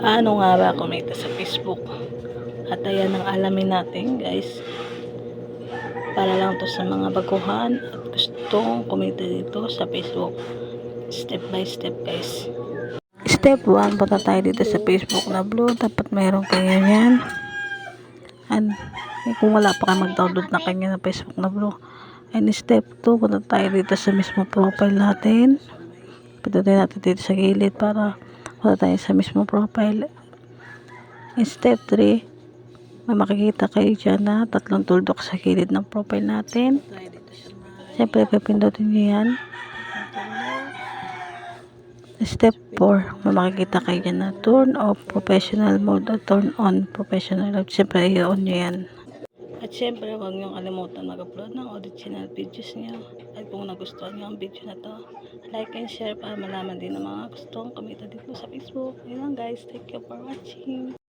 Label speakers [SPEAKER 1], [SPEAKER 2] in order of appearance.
[SPEAKER 1] Paano nga ba kumita sa Facebook? At ayan ang alamin natin guys. Para lang to sa mga baguhan at gustong kumita dito sa Facebook. Step by step guys. Step 1, punta tayo dito sa Facebook na Blue. Dapat mayroon kayo yan. And kung wala pa kayo mag-download na kanya na Facebook na Blue. And step 2, punta tayo dito sa mismo profile natin. Pindutin natin dito sa gilid para punta tayo sa mismo profile. In step 3, may makikita kayo dyan na tatlong tuldok sa gilid ng profile natin. Siyempre, pipindutin nyo yan. Step 4, may makikita kayo dyan na turn off professional mode o turn on professional mode. Siyempre, i-on nyo yan. At syempre, huwag niyong kalimutan mag-upload ng original videos niyo. At kung nagustuhan niyo ang video na to, like and share para malaman din ng mga gustong kumita dito sa Facebook. Yun lang guys, thank you for watching.